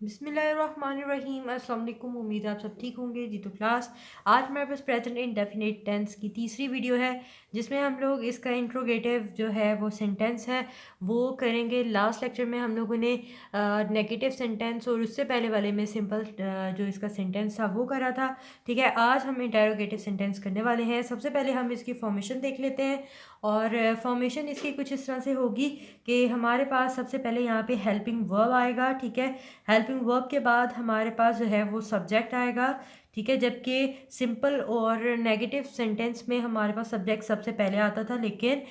बिस्मिल्लाहिर्रहमानिर्रहीम। अस्सलाम वालेकुम। उम्मीद है आप सब ठीक होंगे। जी तो क्लास आज मेरे पास प्रेजेंट इंडेफिनिट टेंस की तीसरी वीडियो है जिसमें हम लोग इसका इंट्रोगेटिव जो है वो सेंटेंस है वो करेंगे। लास्ट लेक्चर में हम लोगों ने नेगेटिव सेंटेंस और उससे पहले वाले में सिंपल जो इसका सेंटेंस था वो करा था। ठीक है, आज हम इंटेरोगेटिव सेंटेंस करने वाले हैं। सबसे पहले हम इसकी फॉर्मेशन देख लेते हैं और फॉर्मेशन इसकी कुछ इस तरह से होगी कि हमारे पास सबसे पहले यहाँ पे हेल्पिंग वर्ब आएगा। ठीक है, हेल्पिंग वर्ब के बाद हमारे पास जो है वो सब्जेक्ट आएगा। ठीक है, जबकि सिंपल और नेगेटिव सेंटेंस में हमारे पास सब्जेक्ट सबसे पहले आता था, लेकिन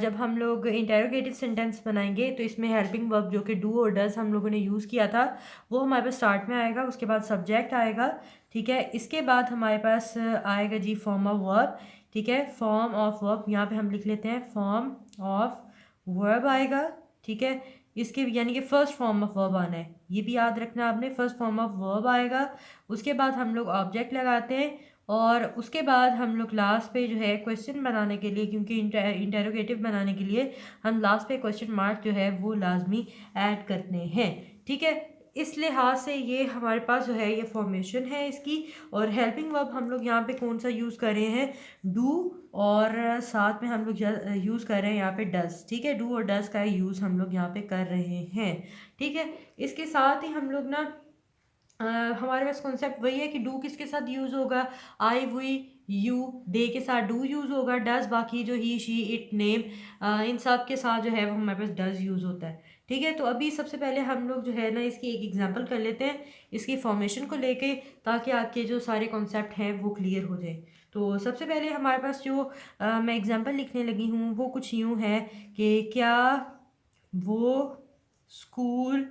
जब हम लोग इंटेरोगेटिव सेंटेंस बनाएंगे तो इसमें हेल्पिंग वर्ब जो कि डू और डज हम लोगों ने यूज़ किया था वो हमारे पास स्टार्ट में आएगा, उसके बाद सब्जेक्ट आएगा। ठीक है, इसके बाद हमारे पास आएगा जी फॉर्म ऑफ वर्ब। ठीक है, फॉर्म ऑफ वर्ब यहाँ पे हम लिख लेते हैं फॉर्म ऑफ वर्ब आएगा। ठीक है, इसके यानी कि फर्स्ट फॉर्म ऑफ वर्ब आना है, ये भी याद रखना आपने, फर्स्ट फॉर्म ऑफ वर्ब आएगा। उसके बाद हम लोग ऑब्जेक्ट लगाते हैं और उसके बाद हम लोग लास्ट पे जो है क्वेश्चन बनाने के लिए, क्योंकि इंटेरोगेटिव बनाने के लिए हम लास्ट पे क्वेश्चन मार्क जो है वो लाजमी ऐड करते हैं। ठीक है, इस लिहाज से ये हमारे पास जो है ये फॉर्मेशन है इसकी। और हेल्पिंग वर्ब हम लोग यहाँ पे कौन सा यूज़ कर रहे हैं, डू, और साथ में हम लोग यूज़ कर रहे हैं यहाँ पे डज। ठीक है, डू और डज का यूज़ हम लोग यहाँ पे कर रहे हैं। ठीक है, इसके साथ ही हम लोग ना हमारे पास कॉन्सेप्ट वही है कि डू किसके साथ यूज़ होगा, आई, वी, यू, दे के साथ डू यूज़ होगा। डज बाकी जो ही, शी, इट, नेम, इन सब के साथ जो है वो हमारे पास डज यूज़ होता है। ठीक है, तो अभी सबसे पहले हम लोग जो है ना इसकी एक एग्जांपल कर लेते हैं इसकी फॉर्मेशन को लेके, ताकि आपके जो सारे कॉन्सेप्ट हैं वो क्लियर हो जाए। तो सबसे पहले हमारे पास जो मैं एग्जांपल लिखने लगी हूँ वो कुछ यूँ है कि क्या वो स्कूल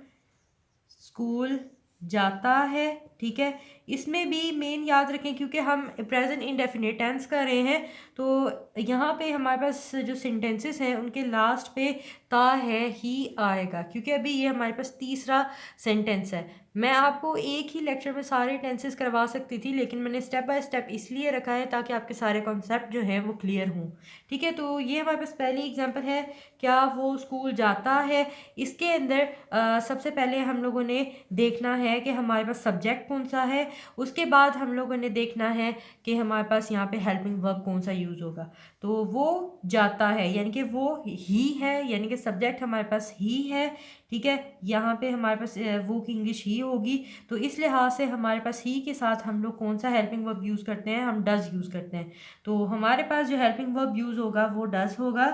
स्कूल जाता है। ठीक है, इसमें भी मेन याद रखें क्योंकि हम प्रेजेंट इंडेफिनिट टेंस कर रहे हैं, तो यहाँ पे हमारे पास जो सेंटेंसेस हैं उनके लास्ट पे ता है ही आएगा, क्योंकि अभी ये हमारे पास तीसरा सेंटेंस है। मैं आपको एक ही लेक्चर में सारे टेंसेस करवा सकती थी, लेकिन मैंने स्टेप बाय स्टेप इसलिए रखा है ताकि आपके सारे कॉन्सेप्ट जो हैं वो क्लियर हों। ठीक है, तो ये हमारे पास पहली एग्जांपल है, क्या वो स्कूल जाता है। इसके अंदर सबसे पहले हम लोगों ने देखना है कि हमारे पास सब्जेक्ट कौन सा है, उसके बाद हम लोगों ने देखना है कि हमारे पास यहाँ पे हेल्पिंग वर्ब कौन सा यूज़ होगा। तो वो जाता है यानी कि वो ही है, यानी कि सब्जेक्ट हमारे पास ही है। ठीक है, यहाँ पे हमारे पास वो की इंग्लिश ही होगी, तो इस लिहाज से हमारे पास ही के साथ हम लोग कौन सा हेल्पिंग वर्ब यूज़ करते हैं, हम डज यूज़ करते हैं। तो हमारे पास जो हेल्पिंग वर्ब यूज़ होगा वो डज होगा,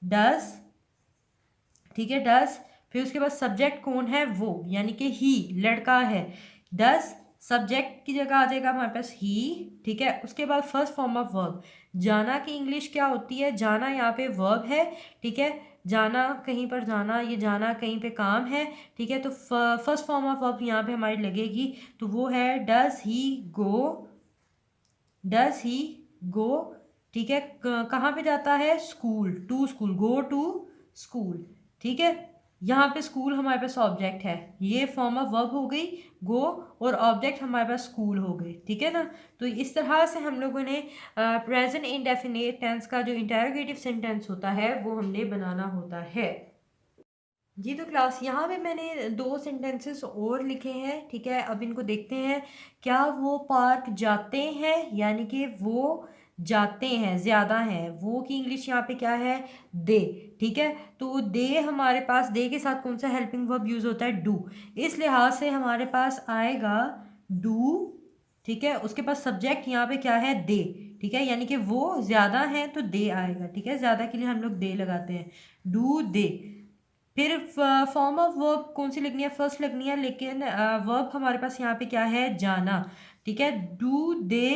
डज। ठीक है, डज। फिर उसके बाद सब्जेक्ट कौन है, वो, यानी कि ही, लड़का है। डज सब्जेक्ट की जगह आ जाएगा हमारे पास ही। ठीक है, उसके बाद फर्स्ट फॉर्म ऑफ वर्ब, जाना की इंग्लिश क्या होती है, जाना यहाँ पे वर्ब है। ठीक है, जाना, कहीं पर जाना, ये जाना कहीं पे काम है। ठीक है, तो फर्स्ट फॉर्म ऑफ वर्ब यहाँ पे हमारी लगेगी, तो वो है does he go, does he गो। ठीक है, कहाँ पे जाता है, school, to school, go to school. ठीक है, यहाँ पे स्कूल हमारे पास ऑब्जेक्ट है, ये फॉर्म ऑफ वर्ब हो गई गो, और ऑब्जेक्ट हमारे पास स्कूल हो गई। ठीक है ना, तो इस तरह से हम लोगों ने प्रेजेंट इंडेफिनिट टेंस का जो इंटेरोगेटिव सेंटेंस होता है वो हमने बनाना होता है। जी तो क्लास यहाँ पे मैंने दो सेंटेंसेस और लिखे हैं। ठीक है, अब इनको देखते हैं। क्या वो पार्क जाते हैं, यानी कि वो जाते हैं, ज़्यादा हैं, वो की इंग्लिश यहाँ पे क्या है, दे। ठीक है, तो दे हमारे पास, दे के साथ कौन सा हेल्पिंग वर्ब यूज़ होता है, डू। इस लिहाज से हमारे पास आएगा डू। ठीक है, उसके पास सब्जेक्ट यहाँ पे क्या है, दे। ठीक है, यानी कि वो ज़्यादा हैं तो दे आएगा। ठीक है, ज़्यादा के लिए हम लोग दे लगाते हैं, डू दे। फिर फॉर्म ऑफ वर्ब कौन सी लगनी है, फर्स्ट लगनी है, लेकिन वर्ब हमारे पास यहाँ पे क्या है, जाना। ठीक है, डू दे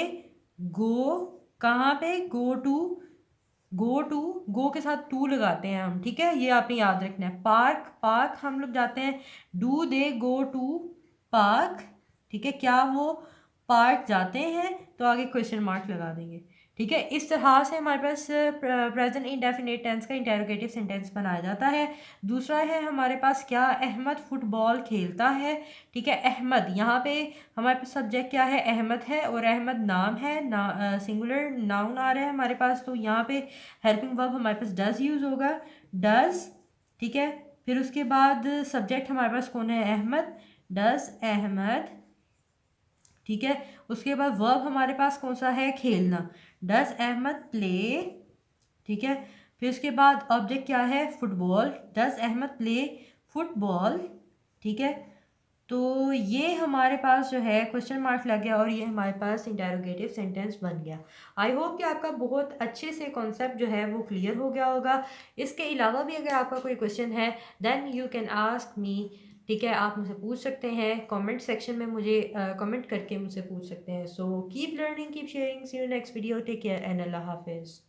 गो, कहाँ पे, गो टू, गो टू, गो के साथ टू लगाते हैं हम। ठीक है, ये आपने याद रखना है। पार्क, पार्क हम लोग जाते हैं, do they go to park. ठीक है, क्या वो पार्क जाते हैं, तो आगे क्वेश्चन मार्क लगा देंगे। ठीक है, इस तरह से हमारे पास प्रेजेंट इंडेफिनिट टेंस का इंटेरोगेटिव सेंटेंस बनाया जाता है। दूसरा है हमारे पास क्या, अहमद फुटबॉल खेलता है। ठीक है, अहमद, यहाँ पे हमारे पास सब्जेक्ट क्या है, अहमद है, और अहमद नाम है, सिंगुलर नाउन आ रहा है हमारे पास, तो यहाँ पे हेल्पिंग वर्ब हमारे पास डज यूज़ होगा, डज। ठीक है, फिर उसके बाद सब्जेक्ट हमारे पास कौन है, अहमद, डज अहमद, ठीक है। उसके बाद वर्ब हमारे पास कौन सा है, खेलना, डज अहमद प्ले, ठीक है। फिर उसके बाद ऑब्जेक्ट क्या है, football, does Ahmed play football, ठीक है। तो ये हमारे पास जो है क्वेश्चन मार्क लग गया और ये हमारे पास इंटेरोगेटिव सेंटेंस बन गया। आई होप कि आपका बहुत अच्छे से कॉन्सेप्ट जो है वो क्लियर हो गया होगा। इसके अलावा भी अगर आपका कोई क्वेश्चन है then you can ask me, ठीक है। आप मुझे पूछ सकते हैं कमेंट सेक्शन में, मुझे कमेंट करके मुझसे पूछ सकते हैं। So keep learning, keep sharing, see you next video, take care and अल्लाह हाफिज़।